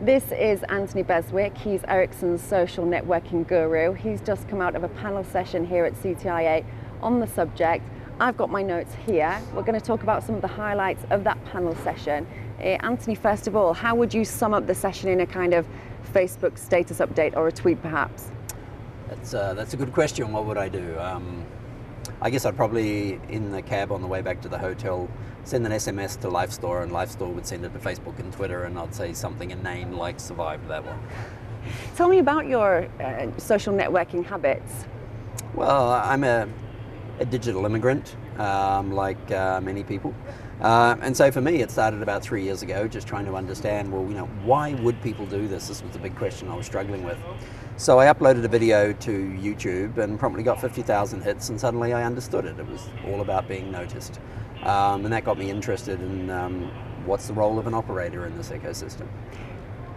This is Anthony Beswick. He's Ericsson's social networking guru. He's just come out of a panel session here at CTIA on the subject. I've got my notes here. We're going to talk about some of the highlights of that panel session. Anthony, first of all, how would you sum up the session in a kind of Facebook status update or a tweet perhaps? That's a good question. What would I do? I guess I'd probably, in the cab on the way back to the hotel, send an SMS to LifeStore, and LifeStore would send it to Facebook and Twitter, and I'd say something inane like "survived that one." Tell me about your social networking habits. Well, I'm a digital immigrant, like many people. And so for me, it started about 3 years ago, just trying to understand, well, why would people do this? This was the big question I was struggling with. So I uploaded a video to YouTube and promptly got 50,000 hits, and suddenly I understood it. It was all about being noticed. And that got me interested in what's the role of an operator in this ecosystem.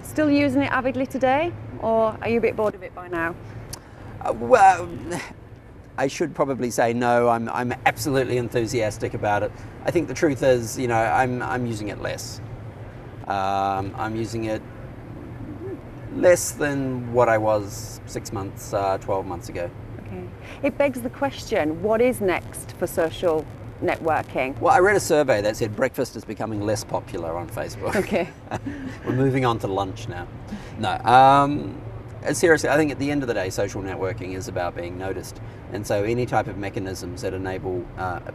Still using it avidly today, or are you a bit bored of it by now? Well, I should probably say no. I'm absolutely enthusiastic about it. I think the truth is, I'm using it less. I'm using it less than what I was 6 months, 12 months ago. Okay. It begs the question, what is next for social networking? Well, I read a survey that said breakfast is becoming less popular on Facebook. Okay. We're moving on to lunch now. No. Seriously, I think at the end of the day, social networking is about being noticed. And so any type of mechanisms that enable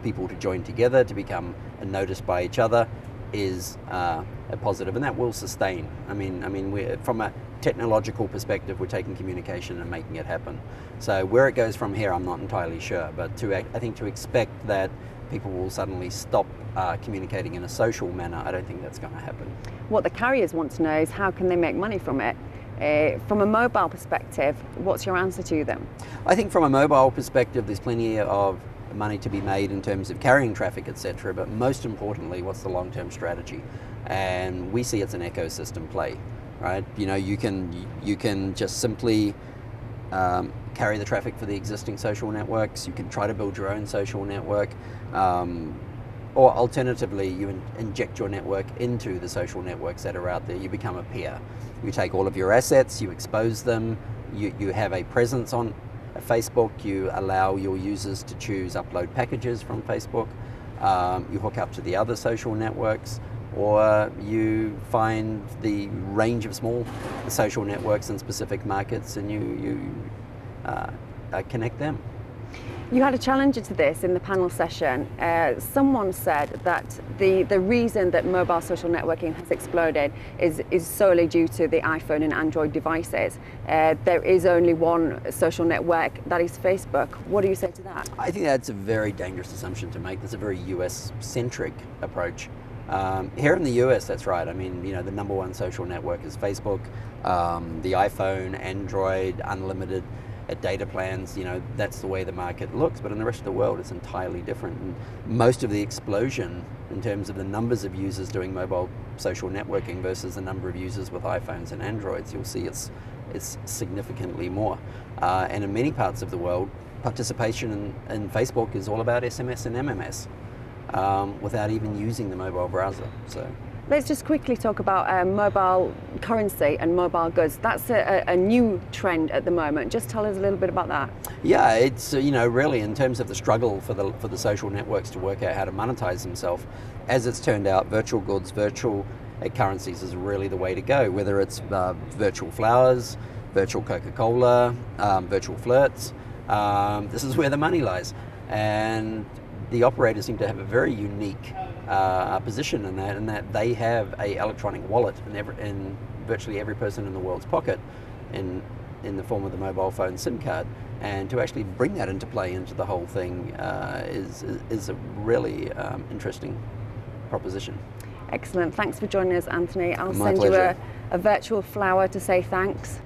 people to join together, to become noticed by each other, is a positive, and that will sustain. I mean, from a technological perspective, we're taking communication and making it happen. So where it goes from here, I'm not entirely sure. But I think to expect that people will suddenly stop communicating in a social manner, I don't think that's going to happen. What the carriers want to know is how can they make money from it? From a mobile perspective, what's your answer to them? I think from a mobile perspective, there's plenty of money to be made in terms of carrying traffic, etc. But most importantly, what's the long-term strategy? And we see it's an ecosystem play, right? You can just simply carry the traffic for the existing social networks. You can try to build your own social network. Or alternatively, you inject your network into the social networks that are out there. You become a peer. You take all of your assets, you expose them, you have a presence on Facebook, you allow your users to choose upload packages from Facebook, you hook up to the other social networks, or you find the range of small social networks in specific markets and you connect them. You had a challenger to this in the panel session. Someone said that the reason that mobile social networking has exploded is solely due to the iPhone and Android devices. There is only one social network, that is Facebook. What do you say to that? I think that's a very dangerous assumption to make. That's a very US-centric approach. Here in the US, that's right. I mean, the number one social network is Facebook. The iPhone, Android, unlimited data plans, that's the way the market looks, but in the rest of the world it's entirely different. And most of the explosion in terms of the numbers of users doing mobile social networking versus the number of users with iPhones and Androids, you'll see it's significantly more. And in many parts of the world, participation in Facebook is all about SMS and MMS without even using the mobile browser. So let's just quickly talk about mobile currency and mobile goods. That's a new trend at the moment. Just tell us a little bit about that. Yeah, it's really in terms of the struggle for the social networks to work out how to monetize themselves. As it's turned out, virtual goods, virtual currencies is really the way to go. Whether it's virtual flowers, virtual Coca-Cola, virtual flirts, this is where the money lies. And the operators seem to have a very unique position in that they have a electronic wallet in virtually every person in the world's pocket in the form of the mobile phone SIM card. And to actually bring that into play into the whole thing is a really interesting proposition. Excellent. Thanks for joining us, Anthony. I'll My send pleasure. you a virtual flower to say thanks.